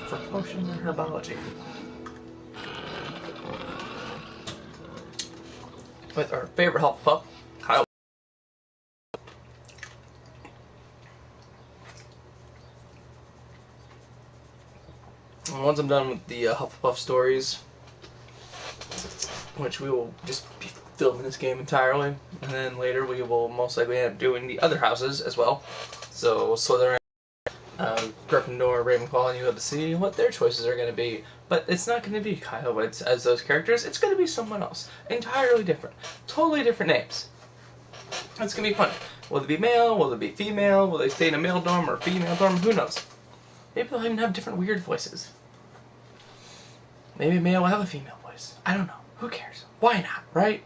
for potions and herbology. With our favorite Hufflepuff, Kyle. And once I'm done with the Hufflepuff stories, which we will just be filming this game entirely, and then later we will most likely end up doing the other houses as well. So Slytherin, Gryffindor, Ravenclaw, and you'll have to see what their choices are going to be. But it's not going to be Kyle Witz as those characters. It's going to be someone else, entirely different, totally different names. It's going to be fun. Will it be male? Will it be female? Will they stay in a male dorm or female dorm? Who knows? Maybe they'll even have different weird voices. Maybe a male will have a female voice. I don't know. Who cares? Why not, right?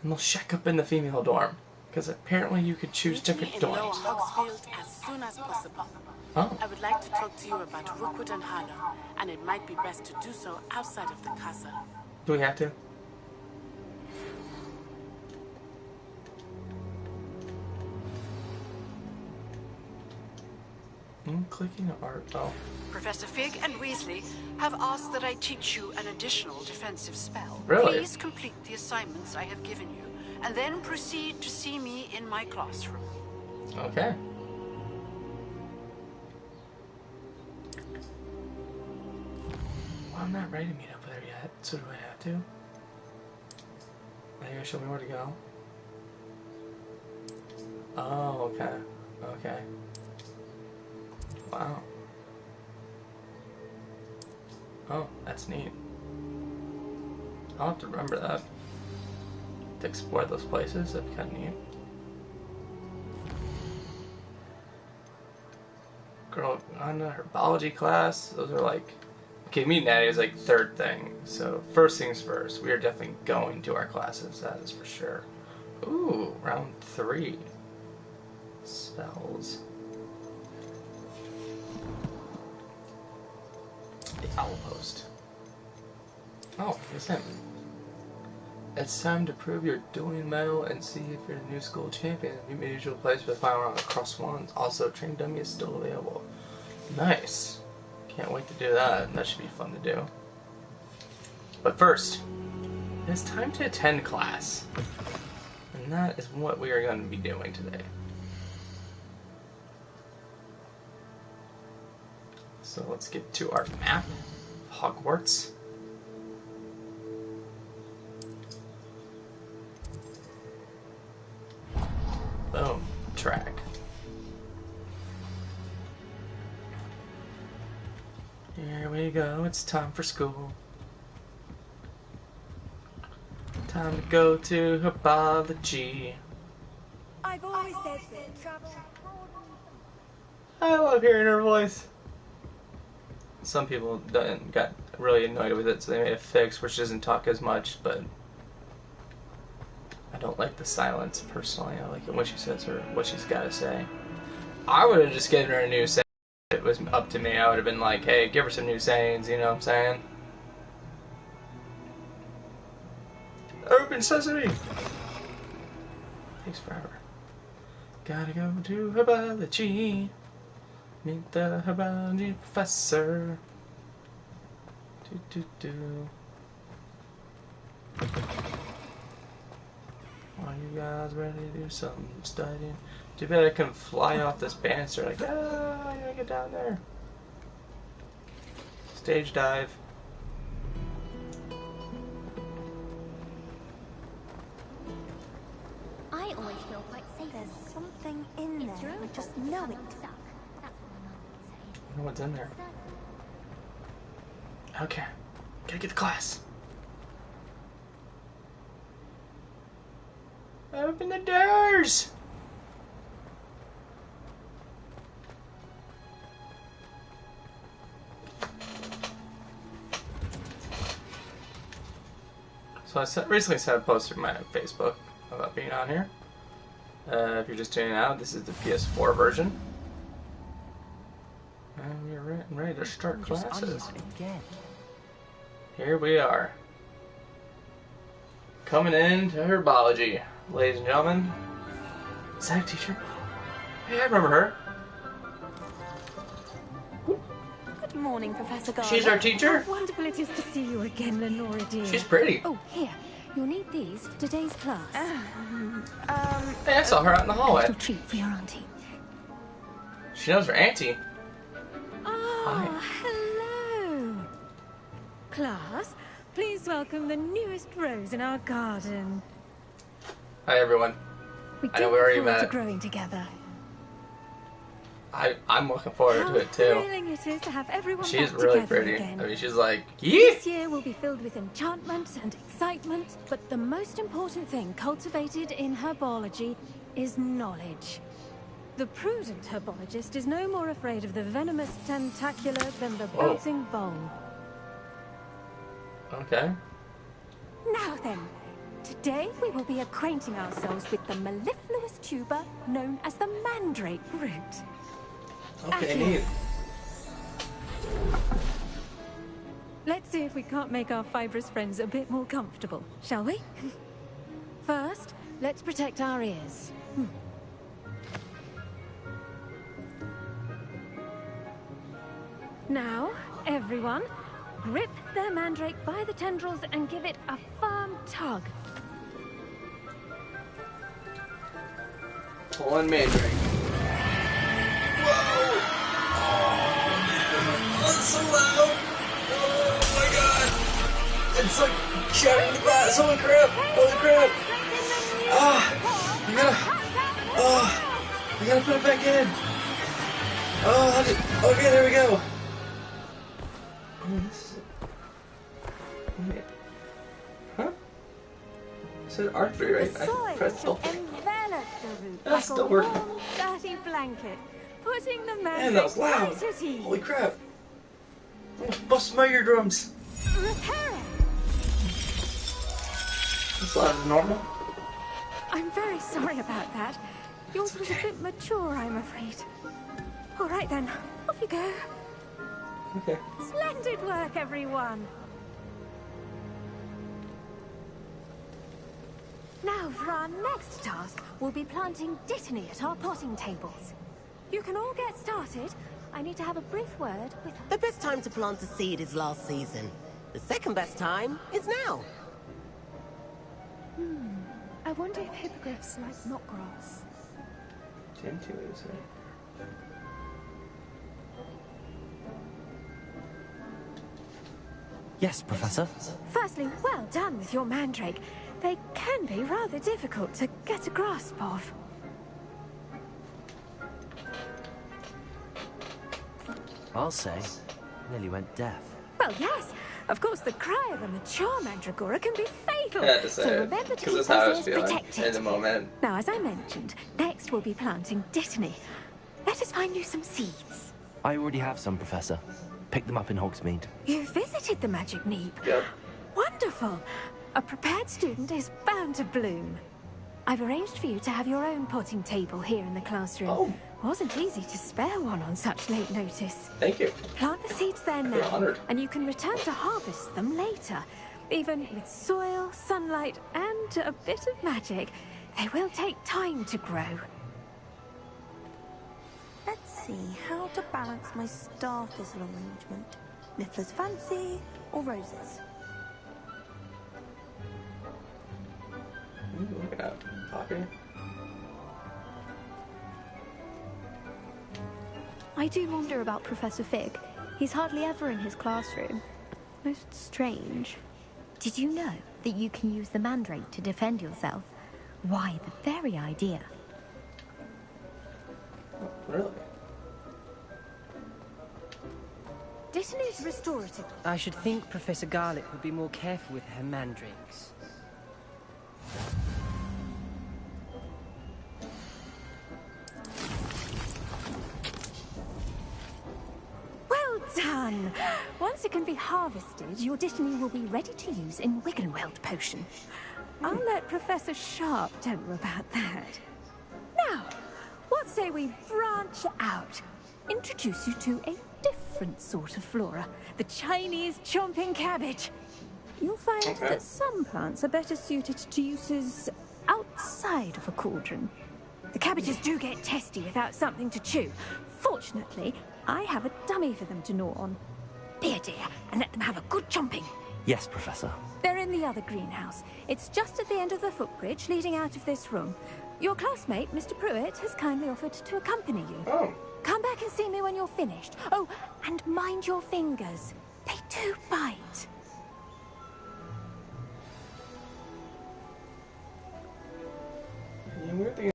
And they'll shack up in the female dorm. Because apparently you could choose different dorms. As soon as possible. Oh. I would like to talk to you about Rookwood and Harlow, and it might be best to do so outside of the castle. Do we have to? Clicking art. Oh. Professor Fig and Weasley have asked that I teach you an additional defensive spell. Really? Please complete the assignments I have given you, and then proceed to see me in my classroom. Okay. Well, I'm not ready to meet up with her yet, so do I have to? Are you gonna show me where to go? Oh, okay. Okay. Wow. Oh, that's neat. I'll have to remember that. To explore those places, that'd be kind of neat. Girl on a herbology class, those are like... Okay, meet Natty is like third thing. So, first things first, we are definitely going to our classes, that is for sure. Ooh, round 3. Spells. The owl post. Oh, it's him. It's time to prove your dueling medal and see if you're the new school champion. You may usual place for the final round of Cross Wands. Also, train dummy is still available. Nice. Can't wait to do that. That should be fun to do. But first, it's time to attend class. And that is what we are going to be doing today. So let's get to our map. Hogwarts. Boom. Track. Here we go. It's time for school. Time to go to Herbology. I've always said that travel. I love hearing her voice. Some people got really annoyed with it, so they made a fix, which doesn't talk as much, but I don't like the silence, personally. I like it when she says what she's got to say. I would have just given her a new saying. If it was up to me, I would have been like, hey, give her some new sayings, you know what I'm saying? Open sesame! Takes forever. Gotta go to Herbology. Meet the Herbology professor. Are you guys ready to do some studying? Too bad I couldn't fly off this banister. Like, ah, I gotta get down there. Stage dive. I always feel quite safe. There's something in there. I just know it. I know what's in there. Okay. Gotta get to class. Open the doors! So I recently set a post on my Facebook about being on here. If you're just tuning out, this is the PS4 version. And we're ready to start classes. Here we are. Coming into Herbology, ladies and gentlemen. Is that a teacher? Hey, I remember her. Good Morning, Professor Garland. She's our teacher? How wonderful it is to see you again, Lenora dear. She's pretty. Oh, here. You'll need these for today's class. Hey, I saw her out in the A hallway. little treat for your auntie. She knows her auntie. Ah, hello. Class, please welcome the newest rose in our garden. Hi, everyone. We I do know we look already forward to met. growing together. I'm looking forward How to it, too. thrilling it is to have everyone She's back really together pretty. again. I mean, she's like, This yeah. year will be filled with enchantment and excitement, but the most important thing cultivated in herbology is knowledge. The prudent herbologist is no more afraid of the venomous tentacular than the Whoa. bouncing vole. Okay. Now then, today we will be acquainting ourselves with the mellifluous tuber known as the mandrake root. Okay, Aquí. neat. Let's see if we can't make our fibrous friends a bit more comfortable, shall we? First, let's protect our ears. Now, everyone, grip their mandrake by the tendrils and give it a firm tug. Pulling mandrake. Whoa! Oh, it's so loud! Oh my god! It's like shattering the glass! Holy crap! Holy crap! I gotta put it back in! Okay, there we go! Oh, this is... Wait. Huh? It said R3, right? The soil I pressed should L3. envelop the root That's like still a working. warm, dirty blanket, putting the Man, that was mandrake loud! right at ease. Holy crap! I almost busted my eardrums! Repair it. As loud as normal? I'm very sorry about that. Yours was a bit mature, I'm afraid. All right then, off you go. Okay. Splendid work, everyone. Now, for our next task, we'll be planting dittany at our potting tables. You can all get started. I need to have a brief word with... The best time to plant a seed is last season. The second best time is now. I wonder if hippogriffs like knotgrass. Gen 2 is right. Yes, Professor. Firstly, well done with your mandrake. They can be rather difficult to get a grasp of. I'll say, nearly went deaf. Well, yes. Of course, the cry of a mature mandragora can be fatal. I had to say so it, remember to because keep that's how I those was ears feeling protected. in the moment. Now, as I mentioned, next we'll be planting dittany. Let us find you some seeds. I already have some, Professor. Picked them up in Hogsmeade. You visited the Magic Neep. Yep. Wonderful. A prepared student is bound to bloom. I've arranged for you to have your own potting table here in the classroom. Oh. Wasn't easy to spare one on such late notice. Thank you. Plant the seeds there feel now, honored. and you can return to harvest them later. Even with soil, sunlight, and a bit of magic, they will take time to grow. Let's see how to balance my star thistle arrangement. Mifflin's fancy or roses? Ooh, look at that. Talking. I do wonder about Professor Fig. He's hardly ever in his classroom. Most strange. Did you know that you can use the mandrake to defend yourself? Why, the very idea. Really? Dittany's restorative. I should think Professor Garlick would be more careful with her mandrakes. Well done! Once it can be harvested, your dittany will be ready to use in Wiggenweld potion. I'll let Professor Sharp tell you about that. Now, what say we branch out? Introduce you to a different sort of flora, the Chinese chomping cabbage. You'll find that some plants are better suited to uses outside of a cauldron. The cabbages do get testy without something to chew. Fortunately, I have a dummy for them to gnaw on. Here, dear, and let them have a good chomping. Yes, Professor. They're in the other greenhouse. It's just at the end of the footbridge leading out of this room. Your classmate, Mr. Pruitt, has kindly offered to accompany you. Oh. Come back and see me when you're finished. Oh, and mind your fingers. They do bite. Yeah, weird thing.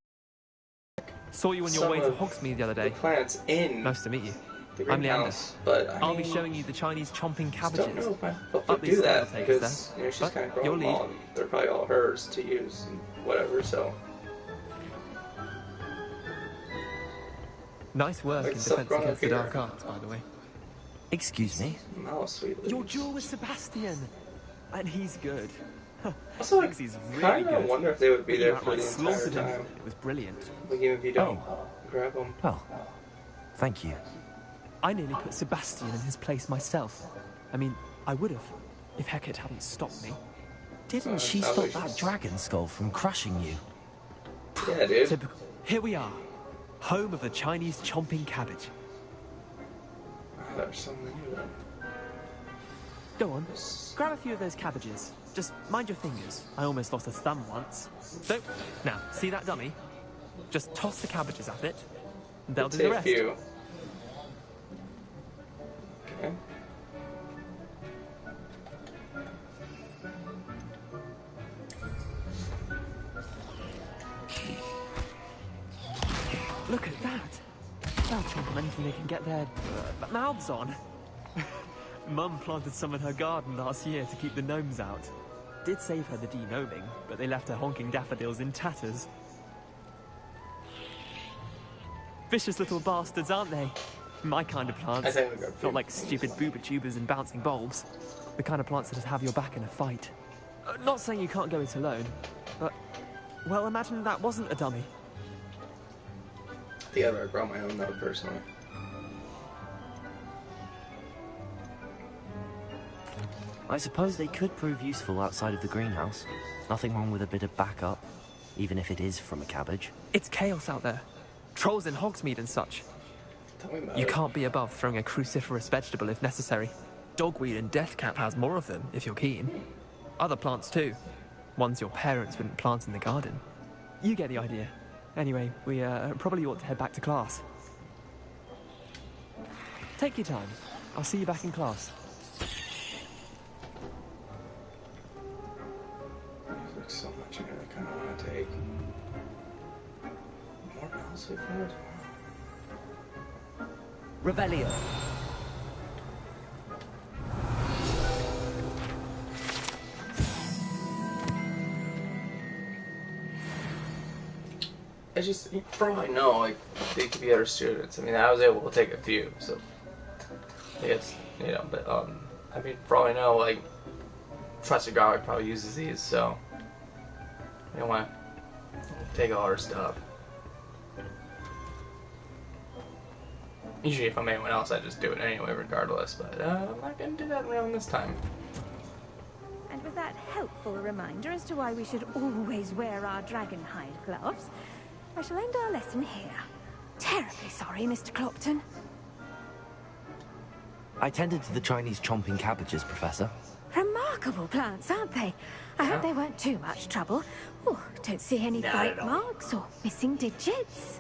Saw you on your way to Hogsmeade the other day. The plants in. Nice to meet you. The I'm Leander. greenhouse, but I'll be showing you the Chinese chomping cabbages. I don't know if I'm supposed At to least do that'll that take us because there. you know, she's But kind of your growing them lead. all, and they're probably all hers to use and whatever. So Nice work Like in stuff defense growing against up the here. dark arts, by the way. Excuse me? mouse sweet Your leaves. duel with Sebastian, and he's good. Also, I Thinks he's really kind good. of wonder if they would be But there you for the outright entire slaughtered him. time. It was brilliant. Like even if you don't grab them. Well, thank you. I nearly put Sebastian in his place myself. I mean, I would have, if Hecate hadn't stopped me. Didn't she stop that dragon skull from crushing you? Yeah, dude. Typical. Here we are, home of the Chinese chomping cabbage. There's so many of them. Go on, grab a few of those cabbages. Just mind your fingers. I almost lost a thumb once. So, now, see that dummy? Just toss the cabbages at it, and they'll do the Take a rest. few. Okay. Look at that. They'll chomp on anything they can get their mouths on. Mum planted some in her garden last year to keep the gnomes out. Did save her the de-gnoming, but they left her honking daffodils in tatters. Vicious little bastards, aren't they? My kind of plants. I think we got Not like stupid booba tubers and bouncing bulbs. The kind of plants that'd have your back in a fight. Not saying you can't go it alone, but... Well, imagine that wasn't a dummy. I think I'd rather grow my own though, personally. I suppose they could prove useful outside of the greenhouse. Nothing wrong with a bit of backup, even if it is from a cabbage. It's chaos out there. Trolls in Hogsmeade and such. Tell me about You it. can't be above throwing a cruciferous vegetable if necessary. Dogweed and deathcap has more of them, if you're keen. Other plants too. Ones your parents wouldn't plant in the garden. You get the idea. Anyway, we probably ought to head back to class. Take your time. I'll see you back in class. There's like so much in here I kind of want to take. More mouse sweet flowers. Revelio. I just, for all I know, like, they could be other students. I mean, I was able to take a few, so. I guess, you know, but, I mean, for all I know, like, Professor Garlic probably uses these, so. I don't want to take all her stuff. Usually, if I'm anyone else, I just do it anyway, regardless, but, I'm not gonna do that around this time. And with that helpful reminder as to why we should always wear our dragon hide gloves, I shall end our lesson here. Terribly sorry, Mr. Clopton. I tended to the Chinese chomping cabbages, Professor. Remarkable plants, aren't they? I hope they weren't too much trouble. Oh, don't see any bite marks or missing digits.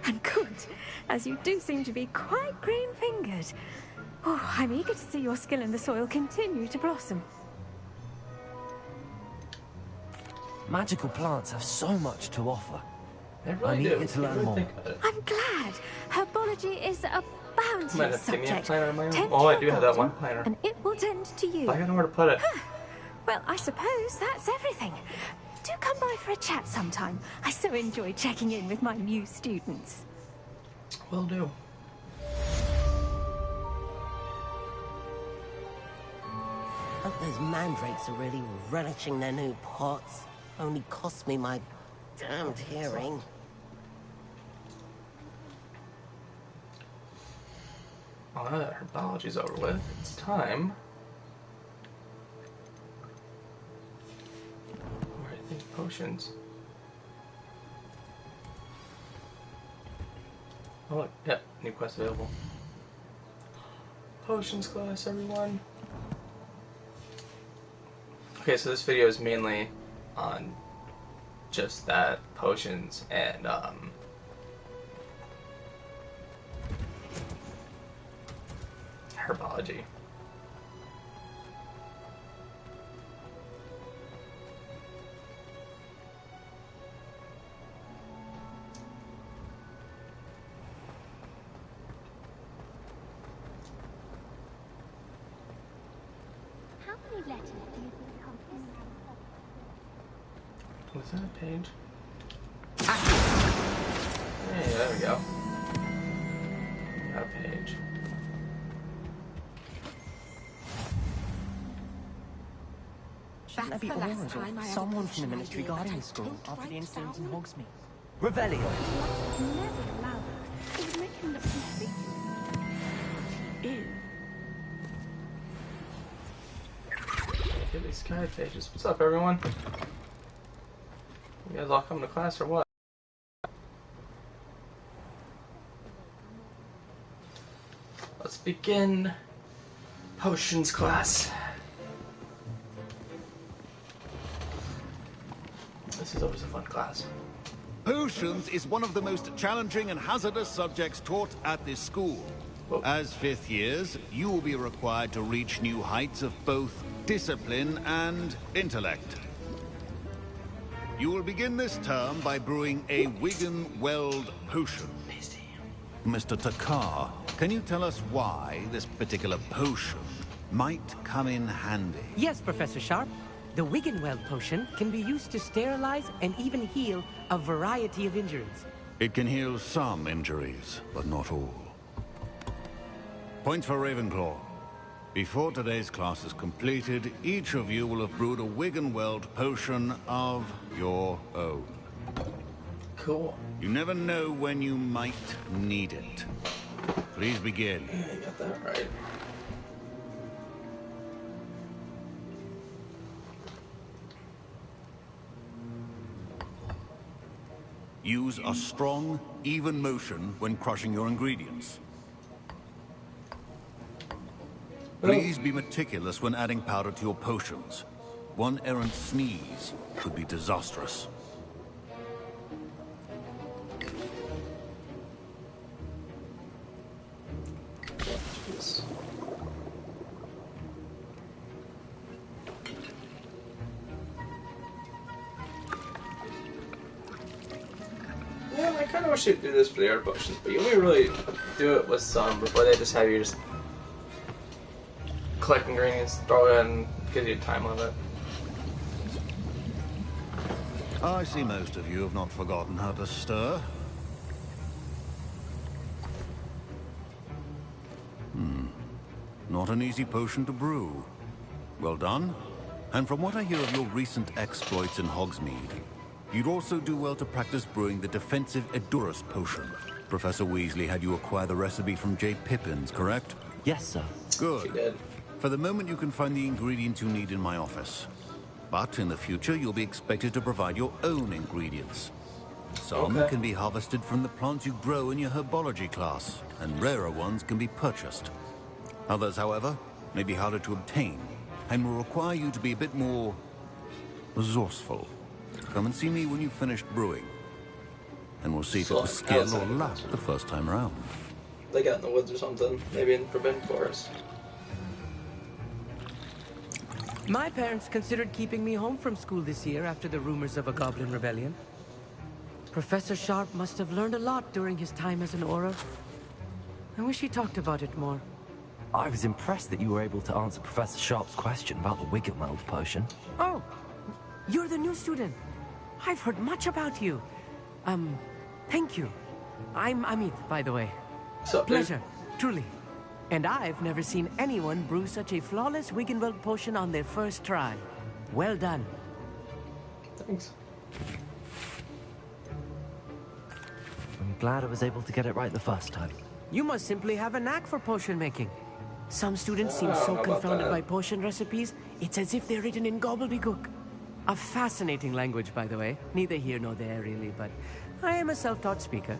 And good, as you do seem to be quite green-fingered. Oh, I'm eager to see your skill in the soil continue to blossom. Magical plants have so much to offer. They really I'm do. eager to You learn really more. think about it. I'm glad. Herbology is a bounteous Might have to give me a subject. planner on my own. Tend Oh, to I your do have that garden, one planner. And it will tend to you. I don't know where to put it. Well, I suppose that's everything. Do come by for a chat sometime. I so enjoy checking in with my new students. Will do. Hope those mandrakes are really relishing their new pots. Only cost me my damned hearing. Well, now that herbology's over with, it's time. Where I think potions. Oh, look, yeah, new quest available. Potions class, everyone. Okay, so this video is mainly on just that, potions and herbology. How many letters do you think come from? Was that a page? Hey, there we go. Got a page. Shouldn't there be That's the last orders or time I ever someone mentioned from the my ministry dear, guarding but the school I don't after the write incident in down. Hogsmeade? Revelio! Never allow that. It would make him look completely ill. Get these sky pages. What's up, everyone? You guys all come to class or what? Let's begin potions class. This is always a fun class. Potions is one of the most challenging and hazardous subjects taught at this school. Whoa. As fifth years, you will be required to reach new heights of both discipline and intellect. You will begin this term by brewing a Wiggenweld potion. Mr. Takar, can you tell us why this particular potion might come in handy? Yes, Professor Sharp. The Wiggenweld potion can be used to sterilize and even heal a variety of injuries. It can heal some injuries, but not all. Points for Ravenclaw. Before today's class is completed, each of you will have brewed a Wiggenweld potion of your own. Cool. You never know when you might need it. Please begin. Yeah, you got that right. Use a strong, even motion when crushing your ingredients. Please be meticulous when adding powder to your potions. One errant sneeze could be disastrous. Jeez. Yeah, I kind of wish you'd do this for the art potions, but you only really do it with some before they just have you just collect ingredients, throw it in, give you a time limit. I see most of you have not forgotten how to stir. Not an easy potion to brew. Well done. And from what I hear of your recent exploits in Hogsmeade, you'd also do well to practice brewing the defensive Edurus potion. Professor Weasley had you acquire the recipe from J. Pippin's, correct? Yes, sir. Good. She did. For the moment, you can find the ingredients you need in my office. But in the future, you'll be expected to provide your own ingredients. Some Okay. can be harvested from the plants you grow in your herbology class, and rarer ones can be purchased. Others, however, may be harder to obtain, and will require you to be a bit more resourceful. Come and see me when you've finished brewing, and we'll see if it was skill or luck the first time around. They got in the woods or something, maybe in Forbidden Forest. My parents considered keeping me home from school this year after the rumors of a goblin rebellion. Professor Sharp must have learned a lot during his time as an Auror. I wish he talked about it more. I was impressed that you were able to answer Professor Sharp's question about the Wiggenweld potion. Oh, you're the new student. I've heard much about you. Thank you. I'm Amit, by the way. So, Pleasure, truly. And I've never seen anyone brew such a flawless Wiggenweld potion on their first try. Well done. Thanks. I'm glad I was able to get it right the first time. You must simply have a knack for potion making. Some students seem I don't so know about confounded that. by potion recipes, it's as if they're written in gobbledygook. A fascinating language, by the way. Neither here nor there, really, but I am a self-taught speaker.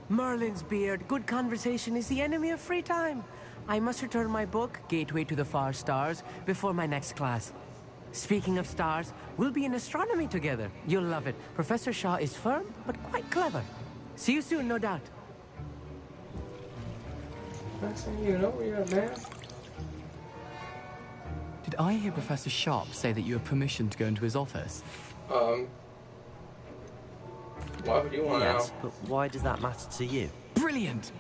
Merlin's beard, good conversation is the enemy of free time. I must return my book, Gateway to the Far Stars, before my next class. Speaking of stars, we'll be in astronomy together. You'll love it. Professor Shaw is firm, but quite clever. See you soon, no doubt. Next thing you know, you're a man. Did I hear Professor Sharp say that you have permission to go into his office? Why would you want to Yes, know? but why does that matter to you? Brilliant!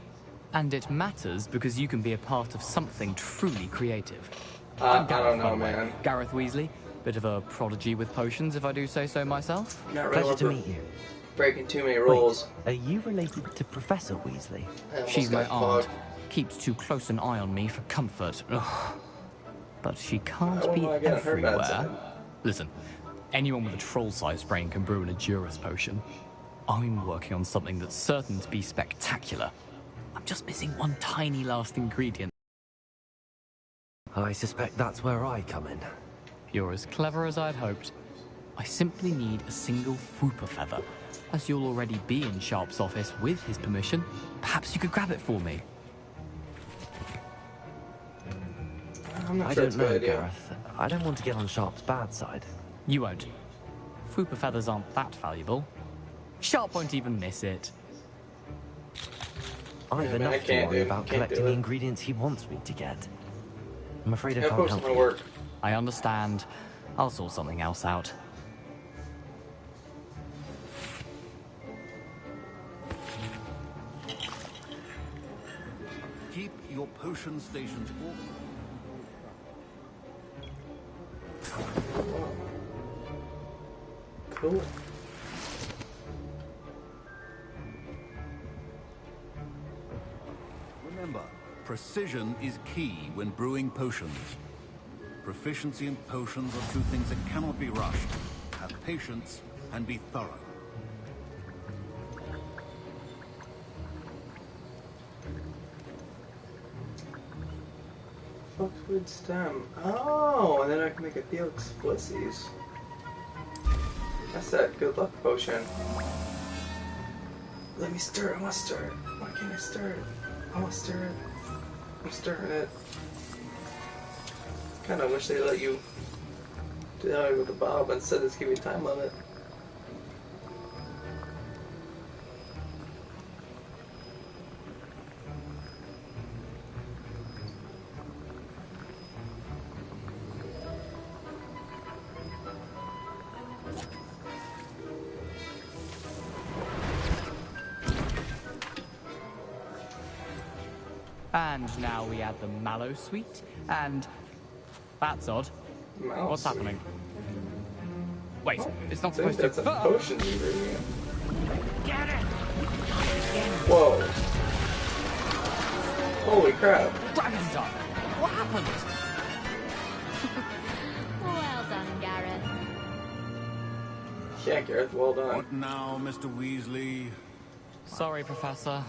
And it matters because you can be a part of something truly creative. I Gareth, don't by know, the way. man. Gareth Weasley. Bit of a prodigy with potions, if I do say so myself. Not really Pleasure to meet you. breaking too many rules. Wait, are you related to Professor Weasley? I almost She's my got aunt. clogged. Keeps too close an eye on me for comfort. Ugh. But she can't I be wanna get on her bad everywhere. side. Listen, anyone with a troll-sized brain can brew an Adurus potion. I'm working on something that's certain to be spectacular. I'm just missing one tiny last ingredient. I suspect that's where I come in. You're as clever as I'd hoped. I simply need a single Fwooper feather. As you'll already be in Sharp's office with his permission, perhaps you could grab it for me. I'm not I sure don't it's a know, good idea. Gareth. I don't want to get on Sharp's bad side. You won't. Fwooper feathers aren't that valuable. Sharp won't even miss it. I've Yeah, man, I enough to can't worry do- about can't do collecting the it. ingredients he wants me to get. I'm afraid I Yeah, can't potion's help gonna you. work. I understand. I'll sort something else out. Keep your potion stations open. Cool. Remember, precision is key when brewing potions. Proficiency in potions are two things that cannot be rushed. Have patience and be thorough. Foxwood stem. Oh, and then I can make a Felix Flissies. That's that good luck potion. Let me stir it. I want to stir it. Why can't I stir it? I want to stir it. I'm stirring it. Kind of wish they let you do that with the bob instead of just give you a time limit. And now we add the mallow sweet, and... That's odd. Mallow What's sweet. happening? Wait, it's not I think supposed that's to... a potion ingredient. Get it! Whoa. Holy crap. Dragon Duck! What happened? Well done, Gareth. Yeah, Gareth, well done. What now, Mr. Weasley? Sorry, Professor.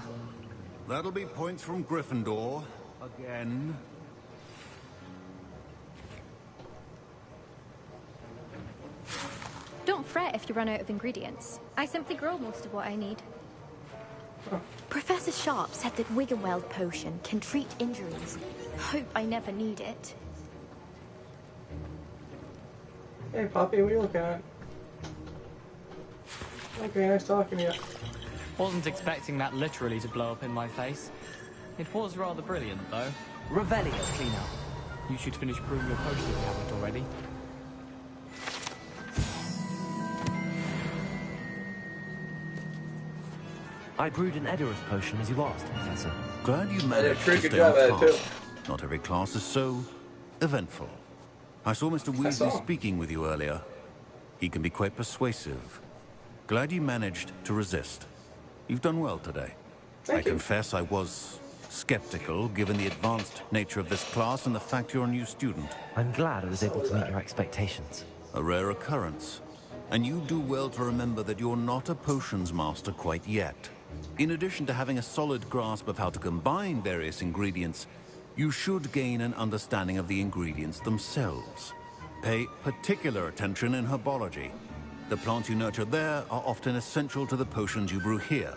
That'll be points from Gryffindor. Again. Don't fret if you run out of ingredients. I simply grow most of what I need. Professor Sharp said that Wiggenweld potion can treat injuries. Hope I never need it. Hey, Poppy, what are you looking at? Okay, nice talking to you. Wasn't expecting that literally to blow up in my face. It was rather brilliant, though. Revelio's clean up. You should finish brewing your potion if you haven't already. I brewed an Edorus potion as you asked, Professor. Glad you did a managed pretty to good stay job at on it, task. Not every class is so eventful. I saw Mr. Weasley saw. speaking with you earlier. He can be quite persuasive. Glad you managed to resist. You've done well today. Thank I you. confess I was skeptical, given the advanced nature of this class and the fact you're a new student. I'm glad I was able to meet your expectations. A rare occurrence. And you do well to remember that you're not a potions master quite yet. In addition to having a solid grasp of how to combine various ingredients, you should gain an understanding of the ingredients themselves. Pay particular attention in herbology. The plants you nurture there are often essential to the potions you brew here.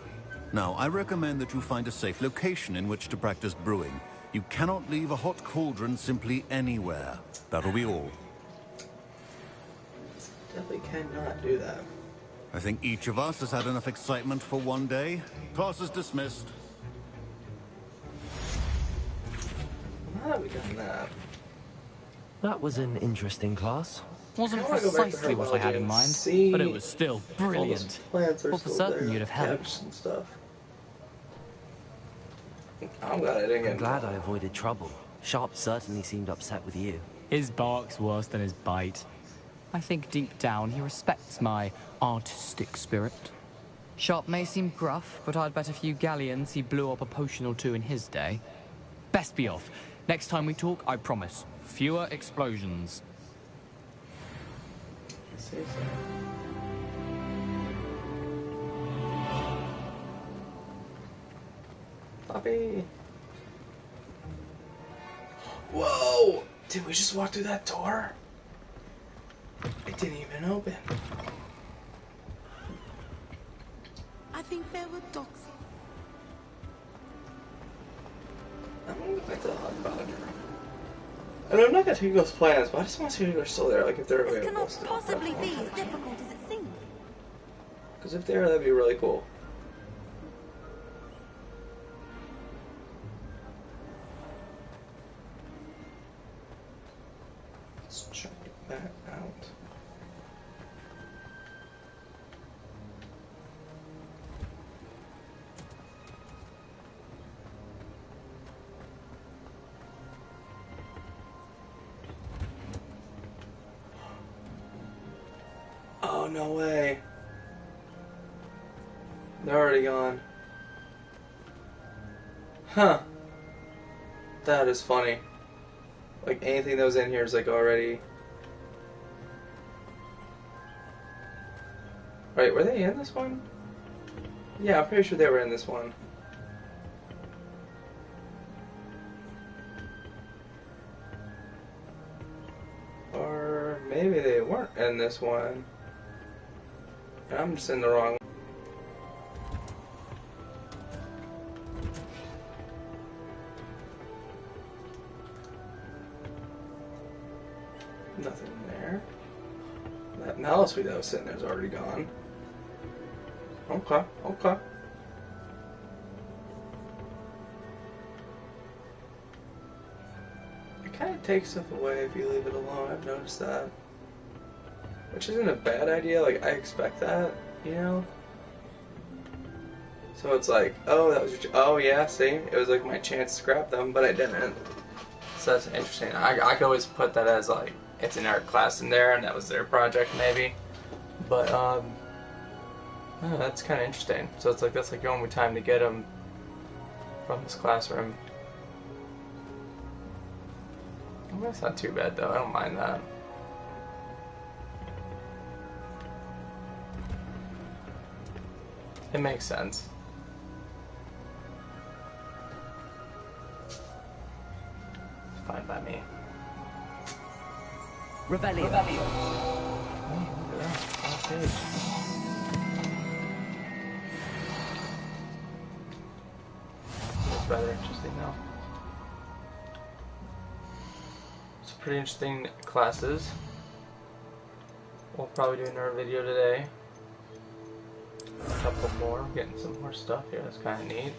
Now, I recommend that you find a safe location in which to practice brewing. You cannot leave a hot cauldron simply anywhere. That'll be all. Definitely cannot do that. I think each of us has had enough excitement for one day. Class is dismissed. How have we done that? That was an interesting class. Wasn't I wanna go back to precisely what I had Herbology in and mind, see but it was still all those brilliant. plants are Thought for still certain there, you'd have cabbage helped. and stuff. I'm glad I didn't get I'm glad I avoided trouble. Sharp certainly seemed upset with you. His bark's worse than his bite. I think deep down he respects my artistic spirit. Sharp may seem gruff, but I'd bet a few galleons he blew up a potion or two in his day. Best be off. Next time we talk, I promise, fewer explosions. Say so. Poppy. Whoa! Did we just walk through that door? It didn't even open. I think there were dogs. I'm gonna go back to the Hogwarts. I mean, I'm not gonna take those plans, but I just want to see if they're still there, like if they're This available cannot still. possibly be as difficult as it seems. Because if they are, that'd be really cool. Let's check that out. Oh, no way. They're already gone. Huh. That is funny. Like, anything that was in here is, like, already... Right, were they in this one? Yeah, I'm pretty sure they were in this one. Or maybe they weren't in this one. I'm just in the wrong. Nothing there. That mallow sweet that was sitting there is already gone. Okay, okay. It kind of takes stuff away if you leave it alone. I've noticed that. Which isn't a bad idea. Like, I expect that, you know? So it's like, oh, that was your oh, yeah, see? It was like my chance to scrap them, but I didn't. So that's interesting. I could always put that as, like, it's an art class in there, and that was their project, maybe. But, oh, that's kind of interesting. So it's like, that's like your only time to get them from this classroom. Well, that's not too bad, though. I don't mind that. It makes sense. It's fine by me. Rebellion. Oh, look at that. Last page. That's rather interesting now. It's pretty interesting classes. We'll probably do another video today. A couple more, getting some more stuff here. That's kind of neat.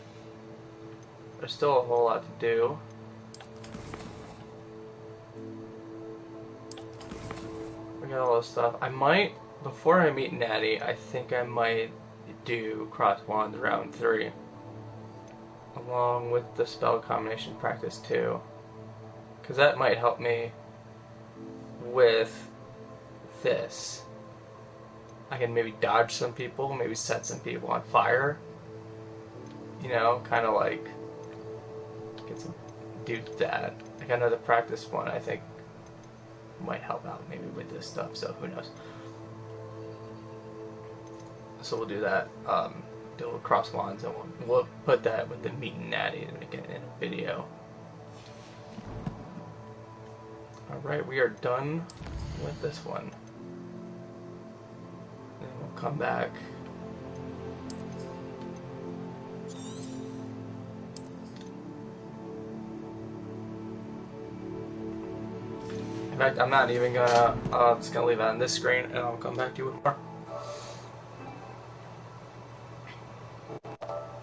There's still a whole lot to do. We got all this stuff. I might, before I meet Natty, I think I might do Cross Wands round 3. Along with the spell combination practice too. Because that might help me with this. I can maybe dodge some people, maybe set some people on fire. You know, kind of like get some do that. Like another practice one, I think might help out maybe with this stuff. So who knows? So we'll do that. Do Cross Wands, and we'll put that with the meet and Natty and make it in a video. All right, we are done with this one. And we'll come back. fact, I'm not even gonna. I'm just gonna leave that on this screen, and I'll come back to you with more.